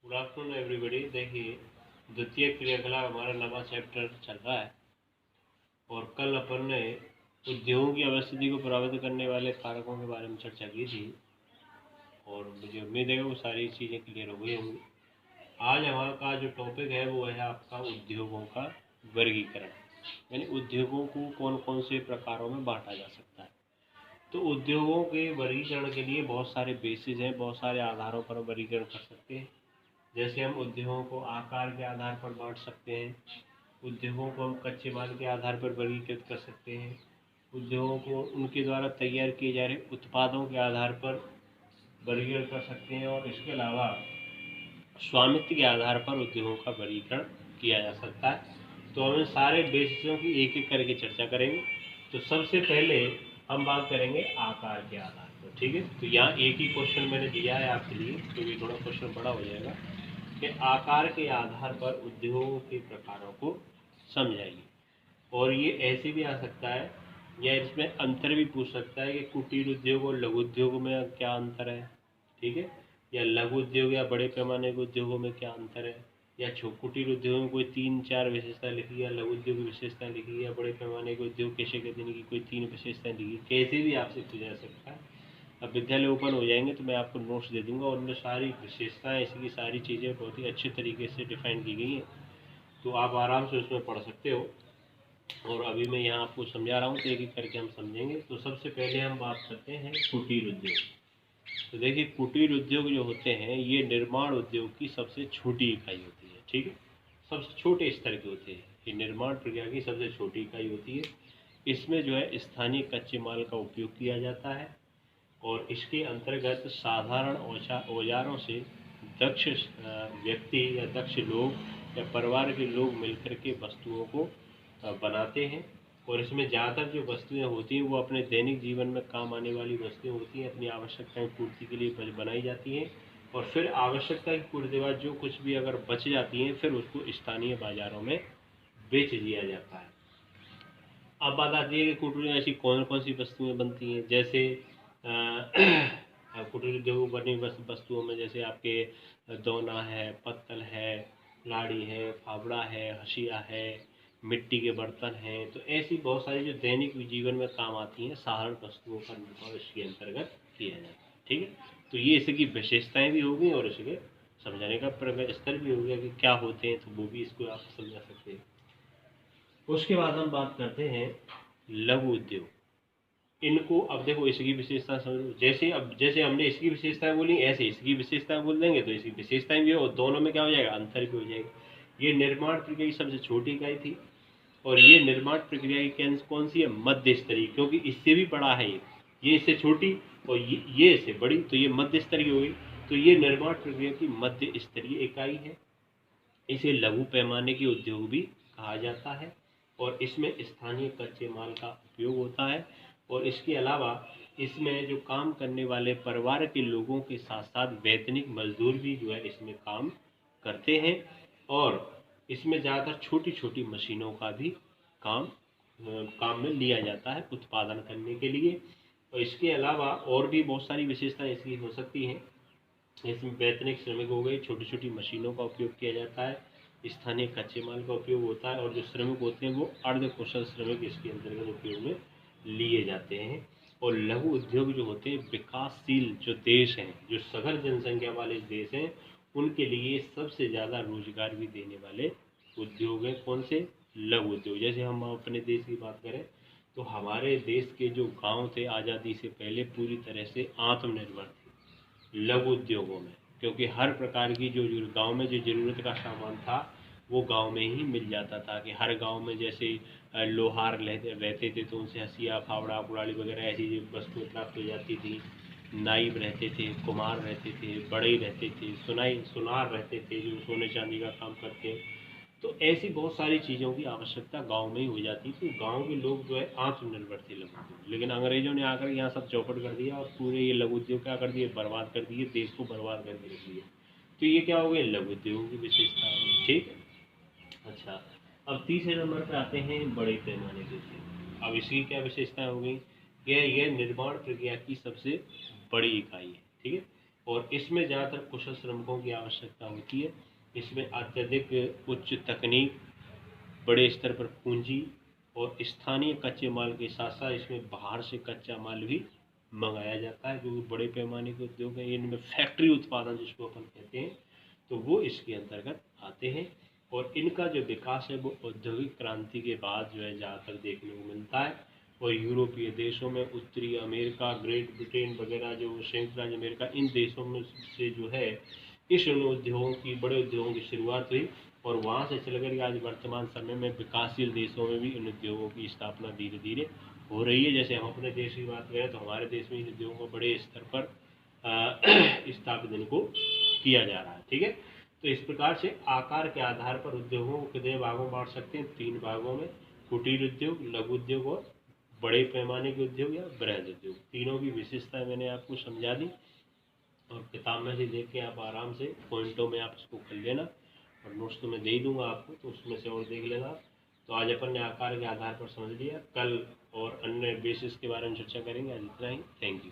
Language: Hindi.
Good afternoon everybody. देखिए, द्वितीय क्रियाकलाप हमारा नवा चैप्टर चल रहा है और कल अपन ने उद्योगों की अवस्थिति को प्रभावित करने वाले कारकों के बारे में चर्चा की थी और मुझे उम्मीद है वो सारी चीज़ें क्लियर हो गई होंगी। आज हमारा का जो टॉपिक है वो है आपका उद्योगों का वर्गीकरण, यानी उद्योगों को कौन कौन से प्रकारों में बांटा जा सकता है। तो उद्योगों के वर्गीकरण के लिए बहुत सारे बेसिस हैं, बहुत सारे आधारों पर वर्गीकरण कर सकते हैं। जैसे हम उद्योगों को आकार के आधार पर बांट सकते हैं, उद्योगों को हम कच्चे माल के आधार पर वर्गीकृत कर सकते हैं, उद्योगों को उनके द्वारा तैयार किए जा रहे उत्पादों के आधार पर वर्गीकृत कर सकते हैं और इसके अलावा स्वामित्व के आधार पर उद्योगों का वर्गीकरण किया जा सकता है। तो हम इन सारे बेसिसों की एक एक करके चर्चा करेंगे। तो सबसे पहले हम बात करेंगे आकार के आधार पर, ठीक है। तो यहाँ एक ही क्वेश्चन मैंने दिया है आपके लिए, क्योंकि थोड़ा क्वेश्चन बड़ा हो जाएगा कि आकार के आधार पर उद्योगों के प्रकारों को समझाइए। और ये ऐसे भी आ सकता है या इसमें अंतर भी पूछ सकता है कि कुटीर उद्योग और लघु उद्योग में क्या अंतर है, ठीक है, या लघु उद्योग या बड़े पैमाने के उद्योगों में क्या अंतर है, या कुटीर उद्योग में कोई 3-4 विशेषता लिखी, या लघु उद्योग की विशेषता लिखी, या बड़े पैमाने के उद्योग कैसे कहते हैं कि कोई 3 विशेषताएं लिखी, कैसे भी आपसे पूछा जा सकता है। अब विद्यालय ओपन हो जाएंगे तो मैं आपको नोट्स दे दूंगा और उनमें सारी विशेषताएं, इसकी सारी चीज़ें बहुत ही अच्छे तरीके से डिफाइन की गई हैं, तो आप आराम से उसमें पढ़ सकते हो। और अभी मैं यहाँ आपको समझा रहा हूँ तो एक एक करके हम समझेंगे। तो सबसे पहले हम बात करते हैं कुटीर उद्योग। तो देखिए, कुटीर उद्योग जो होते हैं ये निर्माण उद्योग की सबसे छोटी इकाई होती है, ठीक है, सबसे छोटे स्तर के होते हैं। ये निर्माण प्रक्रिया की सबसे छोटी इकाई होती है। इसमें जो है स्थानीय कच्चे माल का उपयोग किया जाता है और इसके अंतर्गत साधारण औजारों से दक्ष व्यक्ति या दक्ष लोग या परिवार के लोग मिलकर के वस्तुओं को बनाते हैं। और इसमें ज़्यादातर जो वस्तुएं होती हैं वो अपने दैनिक जीवन में काम आने वाली वस्तुएं होती हैं, अपनी आवश्यकताएं पूर्ति के लिए बनाई जाती हैं और फिर आवश्यकता की पूर्ति के बाद जो कुछ भी अगर बच जाती हैं फिर उसको स्थानीय बाज़ारों में बेच दिया जाता है। अब बात आती है कि कुटीर में ऐसी कौन कौन सी वस्तुएं बनती हैं। जैसे कुटीर उद्योग बनी वस्तुओं में जैसे आपके दोना है, पत्तल है, लाड़ी है, फावड़ा है, हसिया है, मिट्टी के बर्तन हैं। तो ऐसी बहुत सारी जो दैनिक जीवन में काम आती हैं साधारण वस्तुओं का निर्माण इसके अंतर्गत किया जाता है, ठीक है। तो ये इसकी विशेषताएं भी होगी और इसके समझाने का स्तर भी हो गया कि क्या होते हैं, तो वो भी इसको आप समझा सकते हैं। उसके बाद हम बात करते हैं लघु उद्योग। इनको अब देखो, इसकी विशेषता समझो। जैसे हमने इसकी विशेषताएं बोली ऐसे इसकी विशेषताएं बोल देंगे तो इसकी विशेषताएं भी हो और दोनों में क्या हो जाएगा, अंतर भी हो जाएगा। ये निर्माण प्रक्रिया की सबसे छोटी इकाई थी और ये निर्माण प्रक्रिया की कौन सी है, मध्य स्तरीय, क्योंकि इससे भी बड़ा है ये इससे छोटी और ये इससे बड़ी, तो ये मध्य स्तरीय हो गई। तो ये निर्माण प्रक्रिया की मध्य स्तरीय इकाई है। इसे लघु पैमाने के उद्योग भी कहा जाता है और इसमें स्थानीय कच्चे माल का उपयोग होता है। और इसके अलावा इसमें जो काम करने वाले परिवार के लोगों के साथ साथ वैतनिक मजदूर भी जो है इसमें काम करते हैं और इसमें ज़्यादातर छोटी छोटी मशीनों का भी काम में लिया जाता है उत्पादन करने के लिए। और इसके अलावा और भी बहुत सारी विशेषताएं इसकी हो सकती हैं। इसमें वैतनिक श्रमिक हो गए, छोटी छोटी मशीनों का उपयोग किया जाता है, स्थानीय कच्चे माल का उपयोग होता है और जो श्रमिक होते हैं वो अर्ध कुशल श्रमिक इसके अंतर्गत उपयोग में लिए जाते हैं। और लघु उद्योग जो होते हैं विकासशील जो देश हैं, जो सघन जनसंख्या वाले देश हैं, उनके लिए सबसे ज़्यादा रोजगार भी देने वाले उद्योग हैं। कौन से, लघु उद्योग। जैसे हम अपने देश की बात करें तो हमारे देश के जो गांव थे आज़ादी से पहले पूरी तरह से आत्मनिर्भर थे लघु उद्योगों में, क्योंकि हर प्रकार की जो गांव में जो ज़रूरत का सामान था वो गांव में ही मिल जाता था। कि हर गांव में जैसे लोहार रहते थे तो उनसे हसिया, फावड़ा, कुड़ाली वगैरह ऐसी वस्तुएं प्राप्त हो जाती थी। नाइब रहते थे, कुम्हार रहते थे, बढ़ई रहते थे, सुनार रहते थे जो सोने चांदी का काम करते हैं। तो ऐसी बहुत सारी चीज़ों की आवश्यकता गांव में ही हो जाती थी। गांव के लोग जो है आत्मनिर्भर थे लघु उद्योग। लेकिन अंग्रेजों ने आकर यहाँ सब चौपट कर दिया और पूरे ये लघु उद्योग क्या कर दिए, बर्बाद कर दिए, देश को बर्बाद करके रख दिया। तो ये क्या हो गए, लघु उद्योगों की विशेषता है, ठीक है। अच्छा, अब तीसरे नंबर पर आते हैं बड़े पैमाने के उद्योग। अब इसकी क्या विशेषताएं हो गई, यह निर्माण प्रक्रिया की सबसे बड़ी इकाई है, ठीक है। और इसमें ज़्यादातर कुशल श्रमिकों की आवश्यकता होती है। इसमें अत्यधिक उच्च तकनीक, बड़े स्तर पर पूंजी और स्थानीय कच्चे माल के साथ साथ इसमें बाहर से कच्चा माल भी मंगाया जाता है, क्योंकि बड़े पैमाने के उद्योग हैं। इनमें फैक्ट्री उत्पादन जिसको अपन कहते हैं, तो वो इसके अंतर्गत आते हैं। और इनका जो विकास है वो औद्योगिक क्रांति के बाद जो है ज़्यादातर देखने को मिलता है। और यूरोपीय देशों में, उत्तरी अमेरिका, ग्रेट ब्रिटेन वगैरह, जो संयुक्त राज्य अमेरिका, इन देशों में से जो है इस उद्योगों की, बड़े उद्योगों की शुरुआत हुई। और वहाँ से चल कर आज वर्तमान समय में विकासशील देशों में भी इन उद्योगों की स्थापना धीरे धीरे हो रही है। जैसे हम अपने देश की बात करें तो हमारे देश में इन उद्योगों को बड़े स्तर पर स्थापित इनको किया जा रहा है। ठीक है, तो इस प्रकार से आकार के आधार पर उद्योगों को कितने भागों में बांट सकते हैं? 3 भागों में: कुटीर उद्योग, लघु उद्योग और बड़े पैमाने के उद्योग या बृहद उद्योग। तीनों की विशेषता मैंने आपको समझा दी, और किताब में से देख के आप आराम से पॉइंटों में आप इसको कर लेना, और नोट्स तो मैं दे ही दूंगा आपको, तो उसमें से और देख लेना। तो आज अपन ने आकार के आधार पर समझ लिया। कल और अन्य बेसिस के बारे में चर्चा करेंगे। आज इतना ही। Thank you.